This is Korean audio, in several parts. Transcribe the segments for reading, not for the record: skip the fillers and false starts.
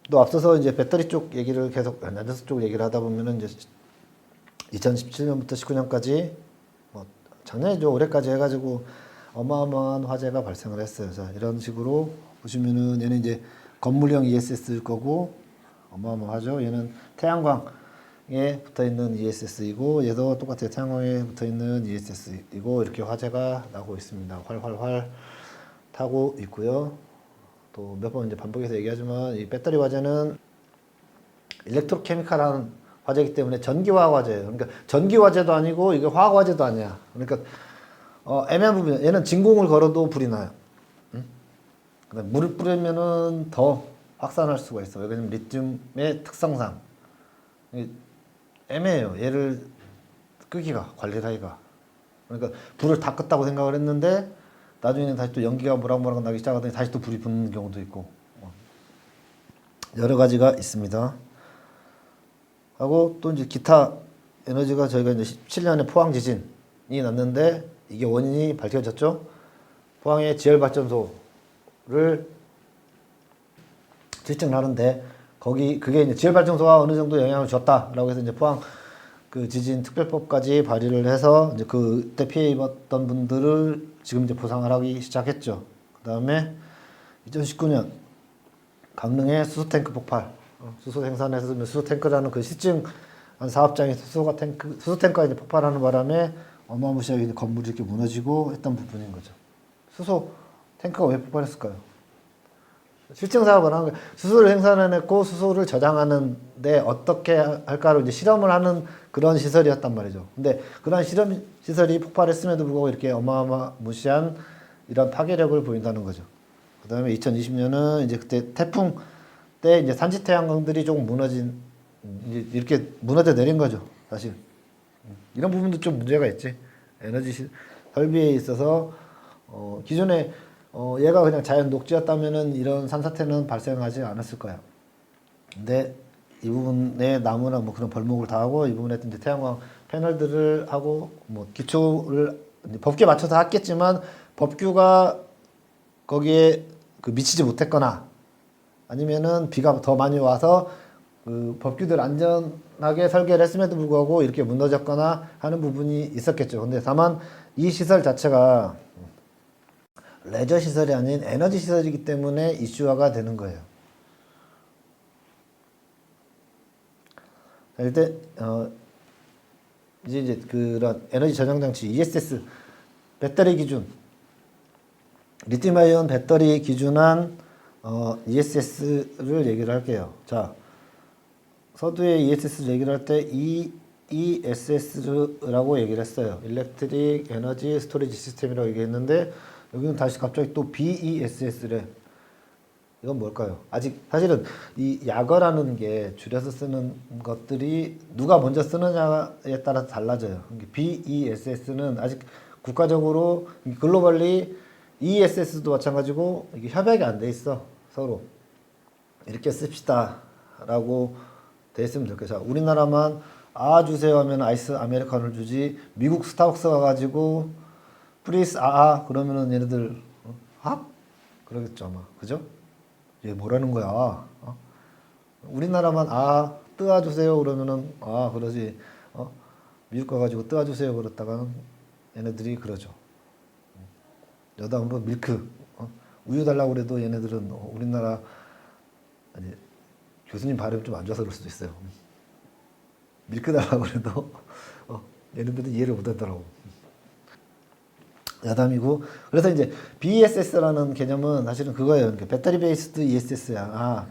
또 앞서서 이제 배터리 쪽 얘기를 계속 랜더스 쪽 얘기를 하다 보면은 이제 2017년부터 19년까지 뭐 작년이죠. 올해까지 해가지고 어마어마한 화재가 발생을 했어요. 자, 이런 식으로 보시면은 얘는 이제 건물형 ESS일 거고 어마어마하죠. 얘는 태양광에 붙어 있는 ESS이고 얘도 똑같아요. 태양광에 붙어 있는 ESS이고 이렇게 화재가 나고 있습니다. 활활활 타고 있고요. 또 몇 번 이제 반복해서 얘기하지만 이 배터리 화재는 일렉트로케미칼한 화재이기 때문에 전기화 화재예요. 그러니까 전기 화재도 아니고 이게 화학 화재도 아니야. 그러니까 애매한 부분. 얘는 진공을 걸어도 불이 나요. 응? 그다음 물을 뿌리면은 더 확산할 수가 있어. 왜냐면 리튬의 특성상 애매해요. 얘를 끄기가 관리하기가. 그러니까 불을 다 껐다고 생각을 했는데 나중에는 다시 또 연기가 모락모락 나기 시작하더니 다시 또 불이 붙는 경우도 있고 여러 가지가 있습니다. 하고 또 이제 기타 에너지가 저희가 이제 17년에 포항 지진이 났는데 이게 원인이 밝혀졌죠. 포항의 지열 발전소를 실증을 하는데 거기 그게 이제 지열 발전소가 어느 정도 영향을 줬다라고 해서 이제 포항 그 지진 특별법까지 발의를 해서 이제 그때 피해 입었던 분들을 지금 이제 보상을 하기 시작했죠. 그 다음에 2019년 강릉의 수소탱크 폭발, 수소 생산에서 수소탱크라는 그 시증한 사업장에 수소탱크가 이제 폭발하는 바람에 어마무시하게 건물이 이렇게 무너지고 했던 부분인 거죠. 수소 탱크가 왜 폭발했을까요? 실증 사업을 하는 거예요. 수소를 생산해냈고 수소를 저장하는데 어떻게 할까로 이제 실험을 하는 그런 시설이었단 말이죠. 근데 그런 실험 시설이 폭발했음에도 불구하고 이렇게 어마무시한 이런 파괴력을 보인다는 거죠. 그 다음에 2020년은 이제 그때 태풍 때 이제 산지 태양광들이 조금 무너진 이제 이렇게 무너져 내린 거죠. 사실 이런 부분도 좀 문제가 있지. 에너지 설비에 있어서 기존에 얘가 그냥 자연 녹지였다면은 이런 산사태는 발생하지 않았을 거야. 근데 이 부분에 나무나 뭐 그런 벌목을 다 하고 이 부분에 이제 태양광 패널들을 하고 뭐 기초를 법규에 맞춰서 했겠지만 법규가 거기에 그 미치지 못했거나 아니면은 비가 더 많이 와서 그 법규들 안전하게 설계를 했음에도 불구하고 이렇게 무너졌거나 하는 부분이 있었겠죠. 근데 다만 이 시설 자체가 레저 시설이 아닌 에너지 시설이기 때문에 이슈화가 되는 거예요. 일단 이제 그런 에너지 저장 장치 ESS 배터리 기준 리튬아이온 배터리 기준한 ESS를 얘기를 할게요. 자, 서두에 ESS 얘기를 할 때 ESS라고 얘기를 했어요. Electric Energy Storage System이라고 얘기했는데 여기는 다시 갑자기 또 BESS래. 이건 뭘까요? 아직 사실은 이 약어라는 게 줄여서 쓰는 것들이 누가 먼저 쓰느냐에 따라서 달라져요. BESS는 아직 국가적으로 글로벌리 ESS도 마찬가지고 이게 협약이 안 돼 있어. 서로 이렇게 씁시다 라고 돼 있으면 좋겠어. 우리나라만 주세요 하면 아이스 아메리카노를 주지 미국 스타벅스 가가지고 프리스 그러면은 얘네들 합? 그러겠죠 아마. 그죠? 얘 뭐라는 거야? 우리나라만 뜨아주세요 그러면은 그러지. 미국 가가지고 뜨아주세요 그랬다가는 얘네들이 그러죠. 여담으로 밀크 우유 달라고 그래도 얘네들은 우리나라 아니 교수님 발음이 좀 안 좋아서 그럴 수도 있어요. 밀크 달라고 그래도 얘네들은 이해를 못 하더라고. 야담이고 그래서 이제 BESS라는 개념은 사실은 그거예요. 그러니까 배터리 베이스드 ESS야.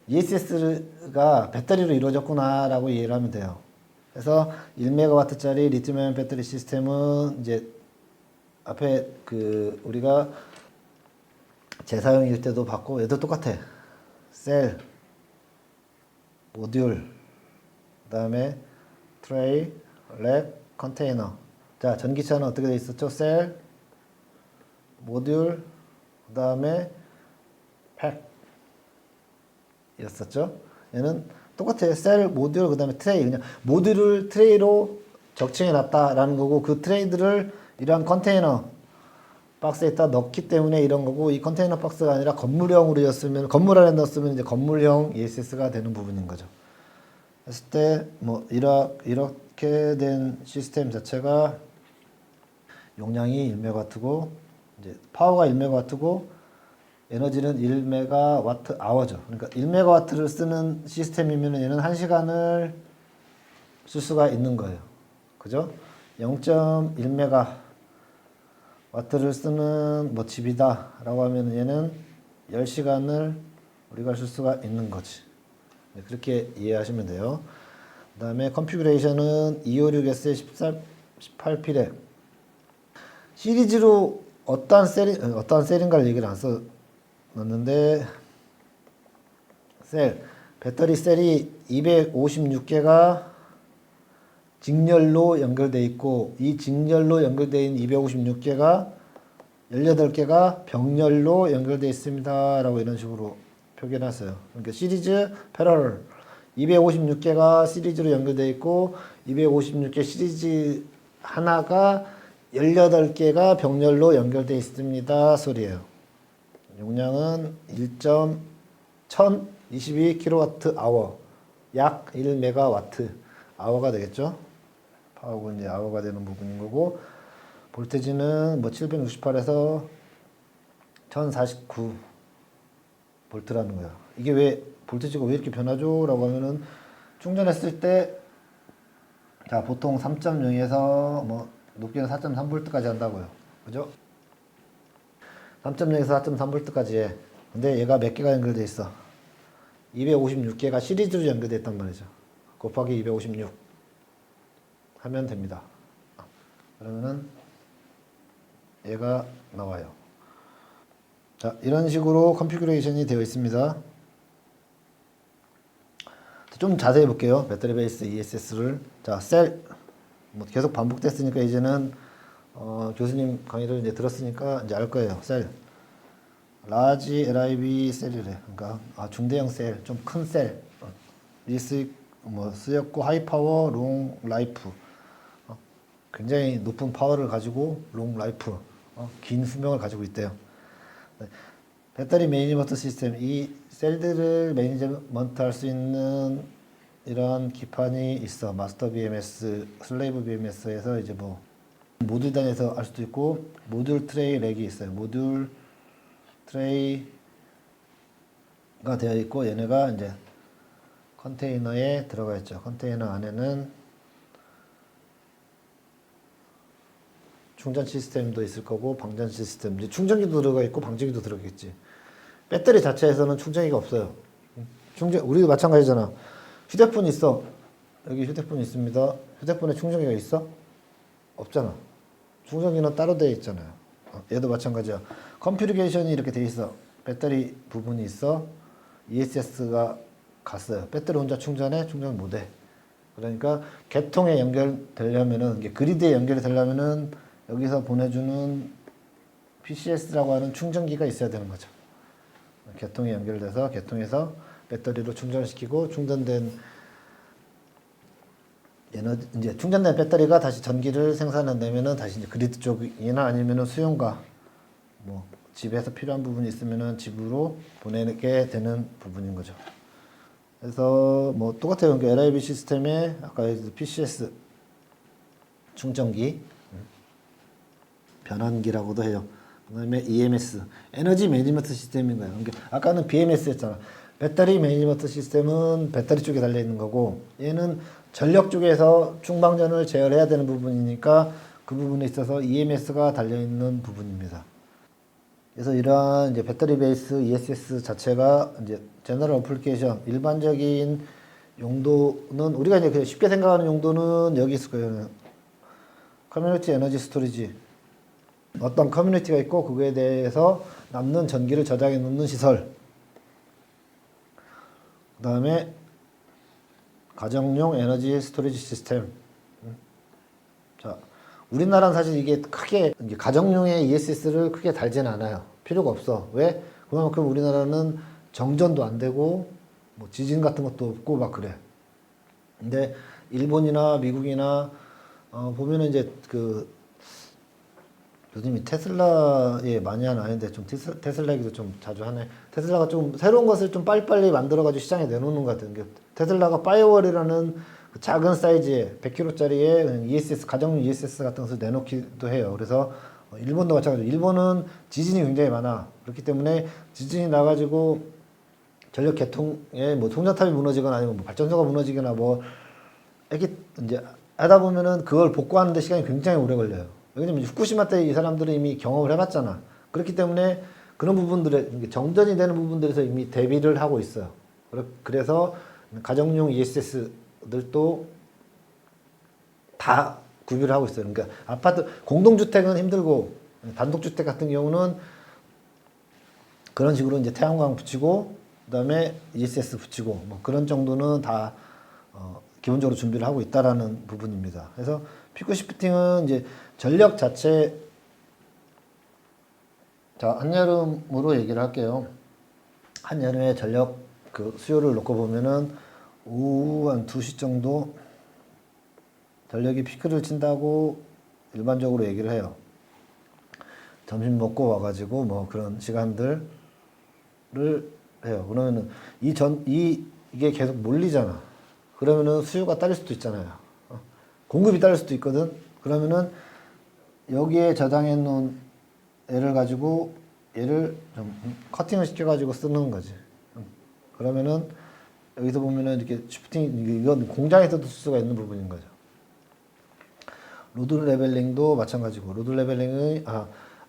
ESS가 배터리로 이루어졌구나라고 이해를 하면 돼요. 그래서 1메가와트짜리 리튬아이온 배터리 시스템은 이제 앞에 우리가 재사용일 때도 봤고 얘도 똑같아. 셀, 모듈, 그 다음에 트레이, 랩, 컨테이너. 자, 전기차는 어떻게 돼 있었죠? 셀, 모듈, 그 다음에 팩이었었죠. 얘는 똑같아요. 셀, 모듈, 그 다음에 트레이. 그냥 모듈을 트레이로 적층해 놨다라는 거고 그 트레이들을 이러한 컨테이너 박스에다 넣기 때문에 이런 거고, 이 컨테이너 박스가 아니라 건물형으로였으면, 건물 안에 넣었으면 이제 건물형 ESS가 되는 부분인 거죠. 했을 때 뭐 이렇게 된 시스템 자체가 용량이 1메가와트고 이제 파워가 1메가와트고 에너지는 1메가와트 아워죠. 그러니까 1메가와트를 쓰는 시스템이면 얘는 1시간을 쓸 수가 있는 거예요. 그죠? 0.1메가와트를 쓰는 뭐 집이다라고 하면 얘는 10시간을 우리가 쓸 수가 있는 거지. 네, 그렇게 이해하시면 돼요. 그 다음에 컨피그레이션은 256S 18필에 시리즈로 어떠한 셀인가를 얘기를 안 써놨는데, 배터리 셀이 256개가 직렬로 연결되어 있고, 이 직렬로 연결되어 있는 256개가 18개가 병렬로 연결되어 있습니다 라고 이런 식으로 표현했어요. 그러니까 시리즈 패러럴 256개가 시리즈로 연결되어 있고 256개 시리즈 하나가 18개가 병렬로 연결되어 있습니다 소리예요. 용량은 1022kWh, 약 1메가와트 아워가 되겠죠. 파워가 이제 아워가 되는 부분인 거고, 볼테지는 뭐 768에서 1049 볼트라는 거야. 이게 왜 볼테지가 왜 이렇게 변하죠? 라고 하면은 충전했을 때, 자, 보통 3.0에서 뭐 높게는 4.3V까지 한다고요. 그죠? 3.0에서 4.3V까지 해. 근데 얘가 몇 개가 연결돼 있어? 256개가 시리즈로 연결돼 있단 말이죠. 곱하기 256 하면 됩니다. 그러면은 얘가 나와요. 자, 이런 식으로 컨피그레이션이 되어 있습니다. 좀 자세히 볼게요. 배터리 베이스 ESS를. 자, 셀. 뭐 계속 반복됐으니까 이제는 교수님 강의를 이제 들었으니까 이제 알 거예요. 셀. 라지 LIB 셀이래. 그러니까 중대형 셀, 좀 큰 셀. 뭐 쓰였고 하이 파워, 롱 라이프. 굉장히 높은 파워를 가지고 롱 라이프, 긴 수명을 가지고 있대요. 배터리 매니지먼트 시스템, 이 셀들을 매니지먼트 할 수 있는 이런 기판이 있어. 마스터 BMS, 슬레이브 BMS에서 이제 뭐 모듈 단위에서 할 수도 있고, 모듈 트레이 렉이 있어요. 모듈 트레이가 되어 있고, 얘네가 이제 컨테이너에 들어가 있죠. 컨테이너 안에는 충전 시스템도 있을 거고, 방전 시스템, 이제 충전기도 들어가 있고 방전기도 들어가겠지. 배터리 자체에서는 충전기가 없어요. 우리도 마찬가지잖아. 휴대폰 있어. 여기 휴대폰 있습니다. 휴대폰에 충전기가 있어? 없잖아. 충전기는 따로 되어 있잖아요. 얘도 마찬가지야. 컨피그레이션이 이렇게 되어 있어. 배터리 부분이 있어. ESS가 갔어요. 배터리 혼자 충전해? 충전 못해. 그러니까 개통에 연결되려면은, 그리드에 연결이 되려면은 여기서 보내주는 PCS라고 하는 충전기가 있어야 되는 거죠. 개통에 연결돼서 개통해서 배터리로 충전시키고, 충전된 이제 충전된 배터리가 다시 전기를 생산한다면은 다시 이제 그리드 쪽이나 아니면은 수용가, 뭐 집에서 필요한 부분이 있으면은 집으로 보내게 되는 부분인 거죠. 그래서 뭐 똑같아요. LIB 시스템에 아까 PCS 충전기, 변환기라고도 해요. 그 다음에 EMS, 에너지 매니지먼트 시스템인 거예요. 그러니까 아까는 BMS였잖아. 배터리 매니지먼트 시스템은 배터리 쪽에 달려있는 거고, 얘는 전력 쪽에서 충방전을 제어해야 되는 부분이니까 그 부분에 있어서 EMS가 달려있는 부분입니다. 그래서 이러한 이제 배터리 베이스 ESS 자체가 이제 제너럴 어플리케이션, 일반적인 용도는, 우리가 이제 그냥 쉽게 생각하는 용도는 여기 있을 거예요. 커뮤니티 에너지 스토리지. 어떤 커뮤니티가 있고 그거에 대해서 남는 전기를 저장해 놓는 시설. 그 다음에 가정용 에너지 스토리지 시스템. 자, 우리나라는 사실 이게 크게 가정용의 ESS를 크게 달지는 않아요. 필요가 없어. 왜? 그만큼 우리나라는 정전도 안 되고 뭐 지진 같은 것도 없고 막 그래. 근데 일본이나 미국이나 보면은 이제 그 요즘이 테슬라에 많이 하는 아닌데 좀 테슬라 얘기도 좀 자주 하네. 테슬라가 좀 새로운 것을 좀 빨리빨리 만들어가지고 시장에 내놓는 것 같은 게 테슬라가 파이어월이라는 그 작은 사이즈의 100kg짜리의 ESS 가정용 ESS 같은 것을 내놓기도 해요. 그래서 일본도 마찬가지로 일본은 지진이 굉장히 많아. 그렇기 때문에 지진이 나가지고 전력 개통에 뭐 송전탑이 무너지거나 아니면 뭐 발전소가 무너지거나 뭐 이렇게 이제 하다 보면은 그걸 복구하는데 시간이 굉장히 오래 걸려요. 왜냐면 후쿠시마 때 이 사람들은 이미 경험을 해봤잖아. 그렇기 때문에 그런 부분들에 정전이 되는 부분들에서 이미 대비를 하고 있어요. 그래서 가정용 ESS들도 다 구비를 하고 있어요. 그러니까 아파트 공동주택은 힘들고 단독주택 같은 경우는 그런 식으로 이제 태양광 붙이고 그다음에 ESS 붙이고 뭐 그런 정도는 다 기본적으로 준비를 하고 있다라는 부분입니다. 그래서 피크 시프팅은 이제 전력 자체 자 한여름으로 얘기를 할게요. 한여름에 전력 그 수요를 놓고 보면은 오후 한 2시 정도 전력이 피크를 친다고 일반적으로 얘기를 해요. 점심 먹고 와가지고 뭐 그런 시간들을 해요. 그러면은 이게 계속 몰리잖아. 그러면은 수요가 딸릴 수도 있잖아요. 공급이 딸릴 수도 있거든. 그러면은 여기에 저장해 놓은 애를 가지고 얘를 좀 커팅을 시켜가지고 쓰는 거지. 그러면은 여기서 보면은 이렇게 슈프팅 이건 공장에서도 쓸 수가 있는 부분인 거죠. 로드 레벨링도 마찬가지고 로드 레벨링의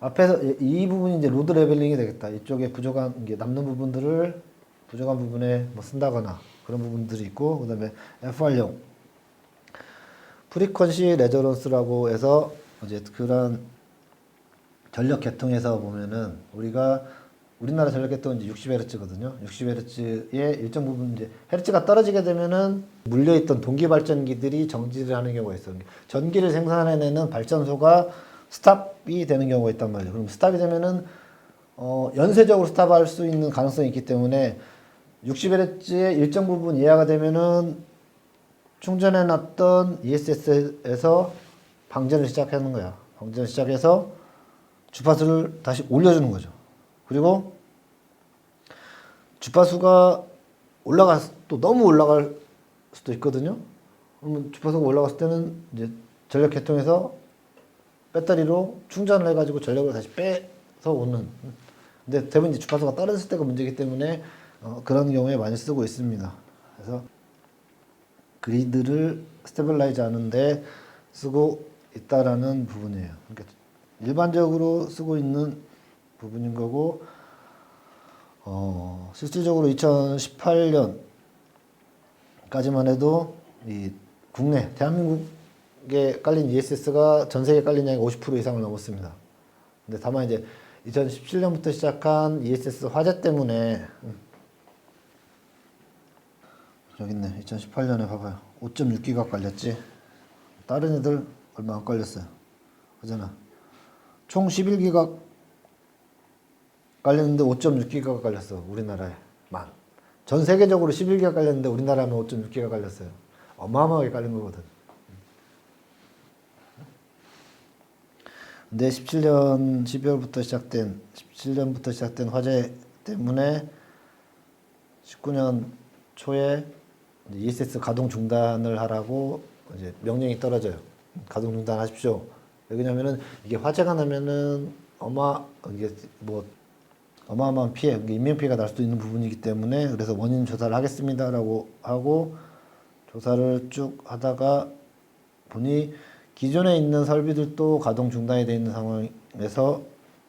앞에서 이 부분이 이제 로드 레벨링이 되겠다. 이쪽에 부족한 이게 남는 부분들을 부족한 부분에 뭐 쓴다거나 그런 부분들이 있고 그다음에 FR용 프리퀀시 레저런스라고 해서 이제 그런 전력 계통에서 보면은 우리나라 전력 계통은 이제 60Hz거든요. 60Hz의 일정 부분 이제 헤르츠가 떨어지게 되면은 물려있던 동기 발전기들이 정지를 하는 경우가 있어요. 전기를 생산해내는 발전소가 스탑이 되는 경우가 있단 말이에요. 그럼 스탑이 되면은 연쇄적으로 스탑할 수 있는 가능성이 있기 때문에 60Hz의 일정 부분 이하가 되면은 충전해놨던 ESS에서 방전을 시작하는 거야. 방전을 시작해서 주파수를 다시 올려주는 거죠. 그리고 주파수가 또 너무 올라갈 수도 있거든요. 그러면 주파수가 올라갔을 때는 이제 전력 계통에서 배터리로 충전을 해가지고 전력을 다시 빼서 오는. 근데 대부분 이제 주파수가 떨어졌을 때가 문제이기 때문에 그런 경우에 많이 쓰고 있습니다. 그래서 그리드를 스테빌라이즈 하는데 쓰고 있다라는 부분이에요. 그러니까 일반적으로 쓰고 있는 부분인 거고, 실질적으로 2018년까지만 해도 이 국내 대한민국에 깔린 ESS가 전 세계에 깔린 양이 50% 이상을 넘었습니다. 근데 다만 이제 2017년부터 시작한 ESS 화재 때문에 여기 있네. 2018년에 봐봐요. 5.6기가 깔렸지. 다른 애들 얼마 안 깔렸어요. 그잖아. 총 11기가 깔렸는데 5.6기가가 깔렸어. 우리나라에만. 전 세계적으로 11기가 깔렸는데 우리나라만 5.6기가 깔렸어요. 어마어마하게 깔린 거거든. 근데 17년부터 시작된 화재 때문에 19년 초에 ESS 가동 중단을 하라고 이제 명령이 떨어져요. 가동 중단하십시오. 왜냐면은 이게 화재가 나면은 어마어마한 피해, 인명 피해가 날 수도 있는 부분이기 때문에 그래서 원인 조사를 하겠습니다라고 하고 조사를 쭉 하다가 보니 기존에 있는 설비들도 가동 중단이 되어 있는 상황에서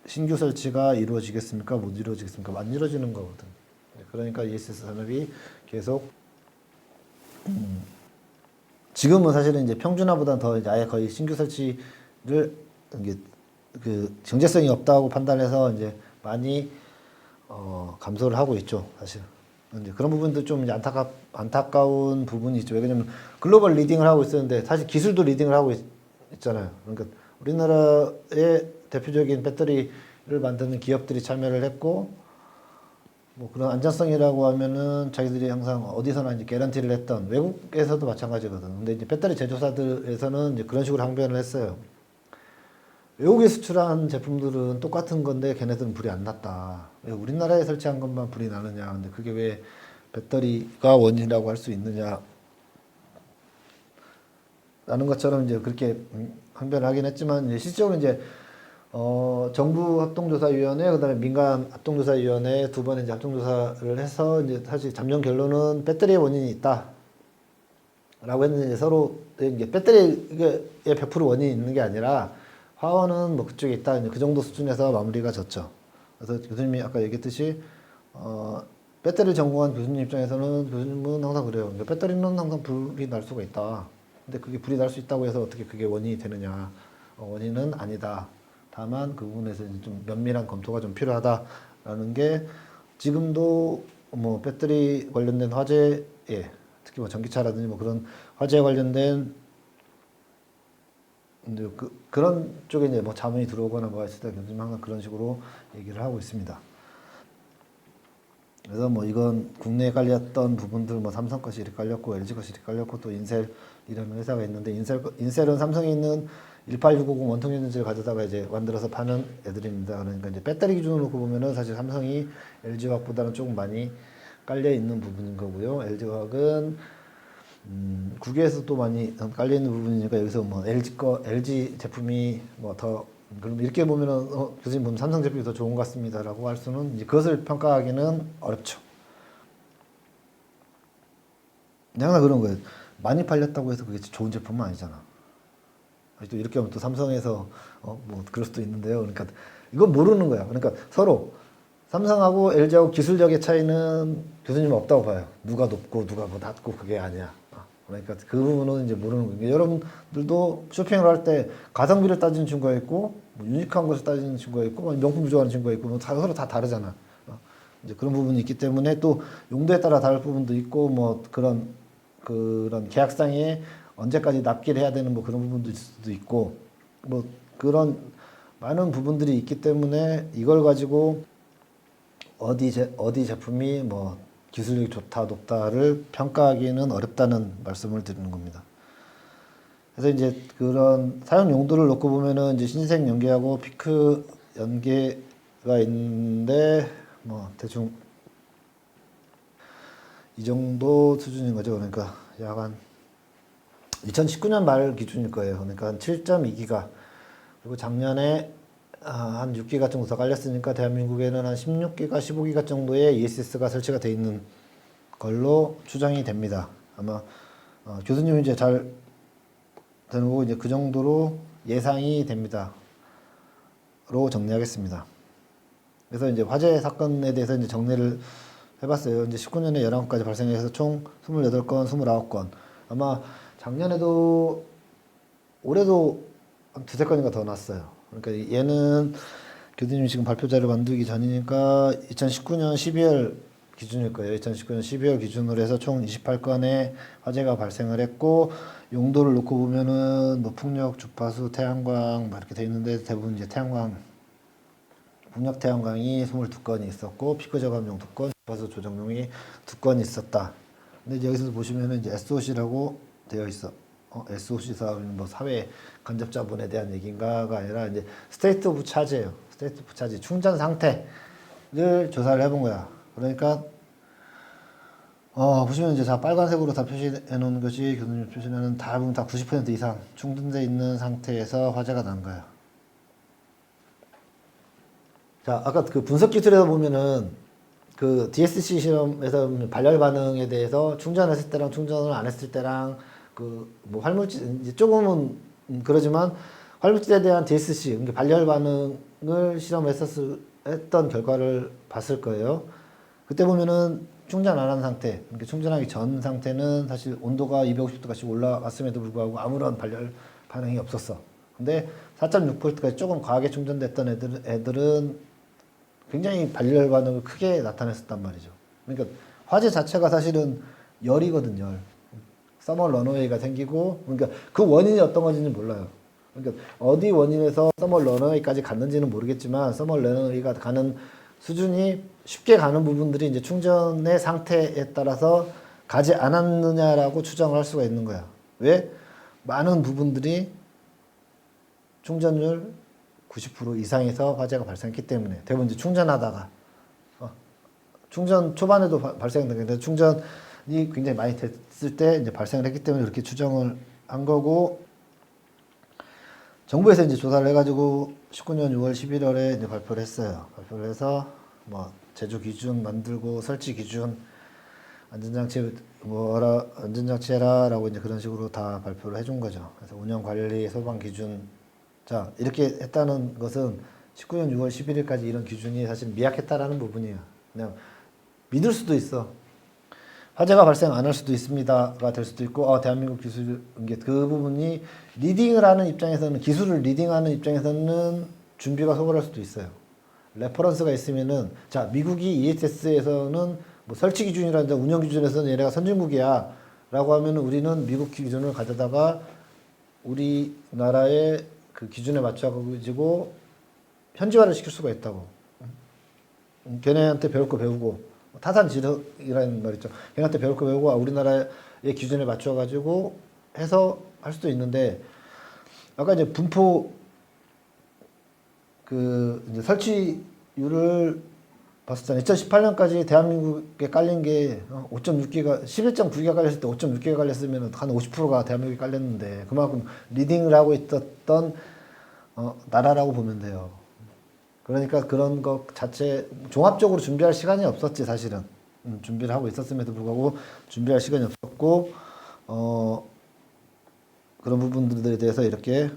신규 설치가 이루어지겠습니까? 못 이루어지겠습니까? 안 이루어지는 거거든. 그러니까 ESS 산업이 계속 지금은 사실은 이제 평준화보다는 더 이제 아예 거의 신규 설치를 이게 그 경제성이 없다고 판단해서 이제 많이 감소를 하고 있죠, 사실. 이제 그런 부분도 좀 이제 안타까운 부분이 있죠. 왜냐면 글로벌 리딩을 하고 있었는데 사실 기술도 리딩을 하고 있잖아요. 그러니까 우리나라의 대표적인 배터리를 만드는 기업들이 참여를 했고 뭐 그런 안전성이라고 하면은 자기들이 항상 어디서나 이제 개런티를 했던 외국에서도 마찬가지거든. 근데 이제 배터리 제조사들에서는 이제 그런 식으로 항변을 했어요. 외국에 수출한 제품들은 똑같은 건데 걔네들은 불이 안 났다. 왜 우리나라에 설치한 것만 불이 나느냐. 근데 그게 왜 배터리가 원인이라고 할 수 있느냐. 라는 것처럼 이제 그렇게 항변을 하긴 했지만 이제 실질적으로 이제 정부 합동조사위원회 그다음에 민간 합동조사위원회 두 번의 이제 합동조사를 해서 이제 사실 잠정 결론은 배터리의 원인이 있다라고 했는데 이제 서로 이제 배터리에 100% 원인이 있는 게 아니라 화원은 뭐 그쪽에 있다 이제 그 정도 수준에서 마무리가 졌죠. 그래서 교수님이 아까 얘기했듯이 배터리를 전공한 교수님 입장에서는 교수님은 항상 그래요. 그러니까 배터리는 항상 불이 날 수가 있다. 근데 그게 불이 날 수 있다고 해서 어떻게 그게 원인이 되느냐? 원인은 아니다. 다만 그 부분에서 이제 좀 면밀한 검토가 좀 필요하다라는 게 지금도 뭐 배터리 관련된 화재에 특히 뭐 전기차라든지 뭐 그런 화재에 관련된 이제 그런 쪽에 이제 뭐 자문이 들어오거나 뭐가 있을 때 교수님 항상 그런 식으로 얘기를 하고 있습니다. 그래서 뭐 이건 국내에 깔렸던 부분들 뭐 삼성 것이 이렇게 깔렸고 LG 것이 이렇게 깔렸고 또 인셀이라는 회사가 있는데 인셀은 삼성에 있는 18650 원통 전지를 가져다가 이제 만들어서 파는 애들입니다. 그러니까 이제 배터리 기준으로 놓고 보면은 사실 삼성이 LG 화학보다는 조금 많이 깔려 있는 부분인 거고요. LG 화학은 국외에서 또 많이 깔려 있는 부분이니까 여기서 뭐 LG 제품이 뭐 더 그럼 이렇게 보면은 교수님 보면 삼성 제품이 더 좋은 것 같습니다라고 할 수는 이제 그것을 평가하기는 어렵죠. 항상 그런 거예요. 많이 팔렸다고 해서 그게 좋은 제품은 아니잖아. 또 이렇게 하면 또 삼성에서 뭐 그럴 수도 있는데요. 그러니까 이건 모르는 거야. 그러니까 서로 삼성하고 LG하고 기술력의 차이는 교수님은 없다고 봐요. 누가 높고 누가 뭐 낮고 그게 아니야. 그러니까 그 부분은 이제 모르는 거예요. 여러분들도 쇼핑을 할 때 가성비를 따지는 친구가 있고 뭐 유니크한 것을 따지는 친구가 있고 뭐 명품 좋아하는 친구가 있고 뭐 서로 다 다르잖아. 이제 그런 부분이 있기 때문에 또 용도에 따라 다를 부분도 있고 뭐 그런 계약상에 언제까지 납기를 해야 되는 뭐 그런 부분도 있을 수도 있고 뭐 그런 많은 부분들이 있기 때문에 이걸 가지고 어디 제품이 뭐 기술력이 좋다 높다를 평가하기는 어렵다는 말씀을 드리는 겁니다. 그래서 이제 그런 사용 용도를 놓고 보면은 이제 신생 연계하고 피크 연계가 있는데 뭐 대충 이 정도 수준인 거죠. 그러니까 약 한 2019년 말 기준일 거예요. 그러니까 한 7.2기가 그리고 작년에 한 6기가 정도 더 깔렸으니까 대한민국에는 한 16기가, 15기가 정도의 ESS가 설치가 되어 있는 걸로 추정이 됩니다. 아마 교수님이 이제 잘 되는 거고 이제 그 정도로 예상이 됩니다. 로 정리하겠습니다. 그래서 이제 화재 사건에 대해서 이제 정리를 해봤어요. 이제 19년에 11건까지 발생해서 총 28건, 29건. 아마 작년에도 올해도 한 두세 건인가 더 났어요. 그러니까 얘는 교수님 지금 발표 자료 만들기 전이니까 2019년 12월 기준일 거예요. 2019년 12월 기준으로 해서 총 28건의 화재가 발생을 했고 용도를 놓고 보면은 뭐 풍력, 주파수, 태양광 뭐 이렇게 돼 있는데 대부분 이제 태양광, 풍력 태양광이 22건이 있었고 피크 저감용 2건, 주파수 조정용이 2건이 있었다. 근데 이제 여기서 보시면은 이제 SOC라고 되어 있어. SOC 사업은 뭐 사회 간접자본에 대한 얘기인가가 아니라 이제 스테이트 오브 차지예요. 스테이트 오브 차지 충전 상태를 조사를 해본 거야. 그러니까 보시면 이제 다 빨간색으로 다 표시해 놓은 것이 교수님 표시는 대부분 다 90% 이상 충전돼 있는 상태에서 화재가 난 거야. 자, 아까 그 분석 기술에서 보면은 그 DSC 실험에서 발열 반응에 대해서 충전했을 때랑 충전을 안 했을 때랑 그 뭐 활물질 이제 조금은 그러지만 활물질에 대한 DSC 그러니까 발열 반응을 실험했던 결과를 봤을 거예요. 그때 보면은 충전 안 한 상태, 그러니까 충전하기 전 상태는 사실 온도가 250도까지 올라갔음에도 불구하고 아무런 발열 반응이 없었어. 근데 4.6V까지 조금 과하게 충전됐던 애들은 굉장히 발열 반응을 크게 나타냈었단 말이죠. 그러니까 화재 자체가 사실은 열이거든요. 열. 서머 런어웨이가 생기고, 그러니까 그 원인이 어떤 건지는 몰라요. 그러니까 어디 원인에서 서머 런어웨이까지 갔는지는 모르겠지만 서머 런어웨이가 가는 수준이 쉽게 가는 부분들이 이제 충전의 상태에 따라서 가지 않았느냐라고 추정을 할 수가 있는 거야. 왜? 많은 부분들이 충전율 90% 이상에서 화재가 발생했기 때문에 대부분 이제 충전하다가 충전 초반에도 발생되는데 충전이 굉장히 많이 됐을 때 이제 발생을 했기 때문에 그렇게 추정을 한 거고 정부에서 이제 조사를 해가지고 19년 6월 11월에 이제 발표를 했어요. 발표를 해서 뭐 제조 기준 만들고 설치 기준 안전장치 안전장치 해라라고 이제 그런 식으로 다 발표를 해준 거죠. 그래서 운영 관리 소방 기준 자 이렇게 했다는 것은 19년 6월 11일까지 이런 기준이 사실 미약했다라는 부분이에요. 그냥 믿을 수도 있어. 화재가 발생 안 할 수도 있습니다가 될 수도 있고 대한민국 기술 그 부분이 리딩을 하는 입장에서는 기술을 리딩하는 입장에서는 준비가 소홀할 수도 있어요. 레퍼런스가 있으면은 자 미국이 ESS에서는 뭐 설치 기준이라든지 운영 기준에서는 얘네가 선진국이야 라고 하면은 우리는 미국 기준을 가져다가 우리나라의 그 기준에 맞춰가지고 현지화를 시킬 수가 있다고. 걔네한테 배울 거 배우고 타산지르이라는 말 있죠. 걔네한테 배울 거 배우고 우리나라의 기준에 맞춰가지고 해서 할 수도 있는데 아까 이제 분포 그 이제 설치율을 봤었잖아요. 2018년까지 대한민국에 깔린 게 5.6기가 11.9기가 깔렸을 때 5.6기가 깔렸으면 한 50%가 대한민국에 깔렸는데 그만큼 리딩을 하고 있었던 나라라고 보면 돼요. 그러니까 그런 것 자체 종합적으로 준비할 시간이 없었지 사실은. 준비를 하고 있었음에도 불구하고 준비할 시간이 없었고 그런 부분들에 대해서 이렇게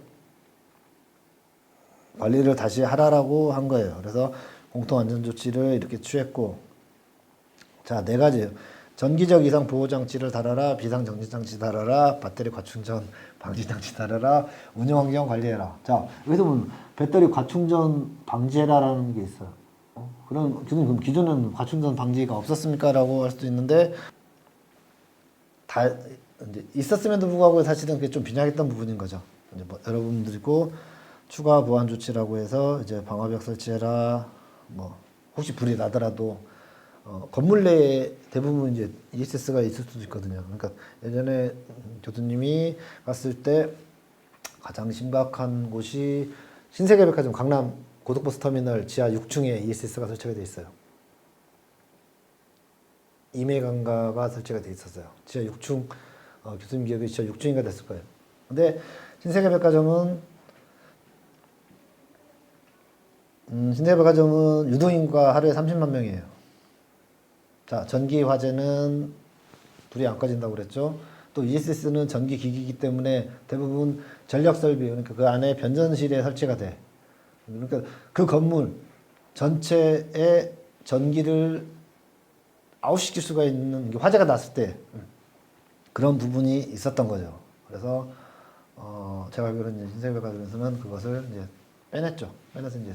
관리를 다시 하라라고 한 거예요. 그래서 공통안전조치를 이렇게 취했고 자, 네 가지예요. 전기적 이상 보호장치를 달아라, 비상정지장치 달아라, 배터리 과충전 방지장치 달아라, 운영환경 관리해라. 자, 여기서 보면 배터리 과충전 방지해라라는 게 있어요. 그럼 기존은 과충전 방지가 없었습니까? 라고 할 수도 있는데 다 이제 있었음에도 불구하고 사실은 그게 좀 빈약했던 부분인 거죠. 이제 뭐 여러분들이고 추가 보안 조치라고 해서 이제 방화벽 설치해라. 뭐 혹시 불이 나더라도 건물 내에 대부분 이제 ESS가 있을 수도 있거든요. 그러니까 예전에 교수님이 갔을 때 가장 심각한 곳이 신세계백화점 강남 고속버스 터미널 지하 6층에 ESS가 설치가 돼 있어요. 2메가가 설치가 돼 있었어요. 지하 6층 교수님 기억에 지하 6층인가 됐을 거예요. 근데 신세계백화점은 신세계백화점은 유동인구가 하루에 30만 명이에요. 자, 전기 화재는 불이 안 꺼진다고 그랬죠. 또 ESS는 전기 기기이기 때문에 대부분 전력 설비, 그러니까 그 안에 변전실에 설치가 돼. 그러니까 그 건물 전체에 전기를 아웃시킬 수가 있는 화재가 났을 때 그런 부분이 있었던 거죠. 그래서 제가 알기로는 신세계백화점에서는 그것을 이제 빼냈죠. 빼내서 이제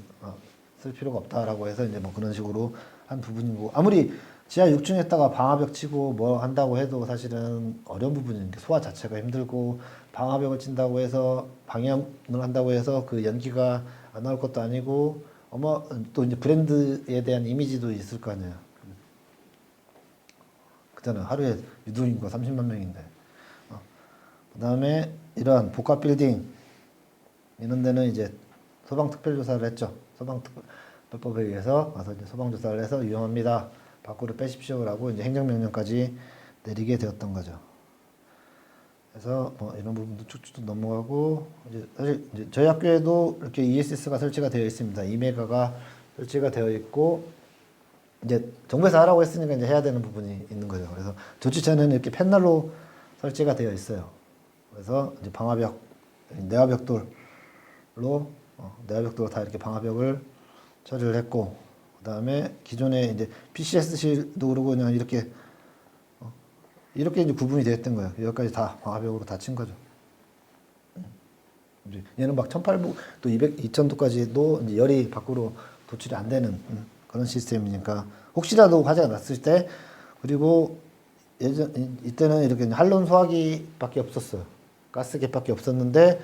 쓸 필요가 없다라고 해서 이제 뭐 그런 식으로 한 부분이고 아무리 지하 6층에다가 방화벽 치고 뭐 한다고 해도 사실은 어려운 부분인데 소화 자체가 힘들고 방화벽을 친다고 해서 방염을 한다고 해서 그 연기가 안 나올 것도 아니고 또 이제 브랜드에 대한 이미지도 있을 거 아니에요. 그때는 하루에 유동인구가 30만 명인데 그 다음에 이러한 복합 빌딩 이런 데는 이제 소방특별조사를 했죠. 소방특별법에 의해서 와서 이제 소방조사를 해서 위험합니다. 밖으로 빼십시오라고 이제 행정명령까지 내리게 되었던 거죠. 그래서 뭐 이런 부분도 쭉쭉 넘어가고 이제 사실 이제 저희 학교에도 이렇게 ESS가 설치가 되어 있습니다. 2메가가 설치가 되어 있고 이제 정부에서 하라고 했으니까 이제 해야 되는 부분이 있는 거죠. 그래서 조치체는 이렇게 팻날로 설치가 되어 있어요. 그래서 이제 방화벽, 내화벽돌로 내화벽돌로 다 이렇게 방화벽을 처리를 했고 그 다음에 기존에 이제 PCS실도 그러고 그냥 이렇게 이제 구분이 되었던 거예요. 여기까지 다 방화벽으로 다 친 거죠. 얘는 막 1800, 또 2000도까지도 이제 열이 밖으로 도출이 안 되는 그런 시스템이니까 혹시라도 화재가 났을 때 그리고 이때는 이렇게 한론 소화기밖에 없었어요. 가스켓밖에 없었는데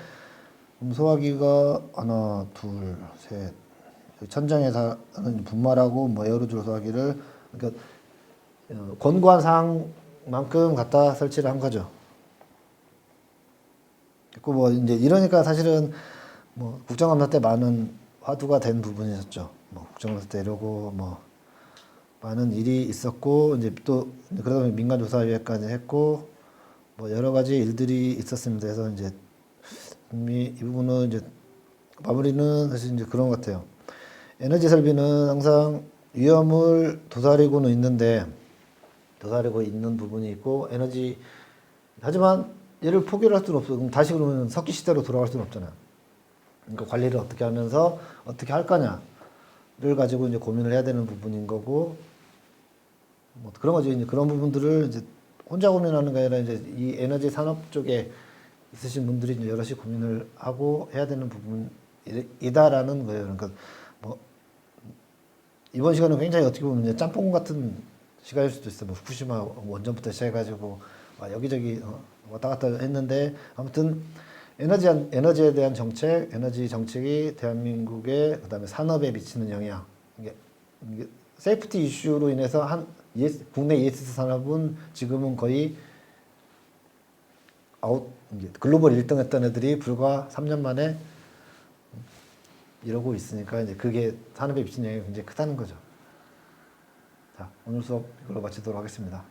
소화기가 하나, 둘, 셋 천장에 다 분말하고 뭐 에어로졸 소화기를 그러니까 권고한 사항만큼 갖다 설치를 한 거죠. 그 뭐 이제 이러니까 사실은 뭐 국정감사 때 많은 화두가 된 부분이었죠. 뭐 국정원에서 때리고 뭐 많은 일이 있었고 이제 또 그러다 보니 민간조사위원회까지 했고 뭐 여러 가지 일들이 있었습니다. 그래서 이제 이 부분은 이제 마무리는 사실 이제 그런 것 같아요. 에너지 설비는 항상 위험을 도사리고는 있는데 도사리고 있는 부분이 있고 에너지 하지만 얘를 포기를 할 수는 없어. 그럼 다시 그러면 석기 시대로 돌아갈 수는 없잖아요. 그러니까 관리를 어떻게 하면서 어떻게 할 거냐를 가지고 이제 고민을 해야 되는 부분인 거고 뭐 그런 거죠. 이제 그런 부분들을 이제 혼자 고민하는 게 아니라 이제 이 에너지 산업 쪽에 있으신 분들이 이제 여럿이 고민을 하고 해야 되는 부분이다라는 거예요. 그러니까 뭐 이번 시간은 굉장히 어떻게 보면 이제 짬뽕 같은 시간일 수도 있어요. 뭐 후쿠시마 원전부터 시작해가지고 여기저기 왔다 갔다 했는데 아무튼 에너지에 대한 정책, 에너지 정책이 대한민국의 그다음에 산업에 미치는 영향 이게 세이프티 이슈로 인해서 국내 ESS 산업은 지금은 거의 이제 글로벌 1등 했던 애들이 불과 3년 만에 이러고 있으니까 이제 그게 산업에 미치는 영향이 굉장히 크다는 거죠. 자, 오늘 수업 이걸로 마치도록 하겠습니다.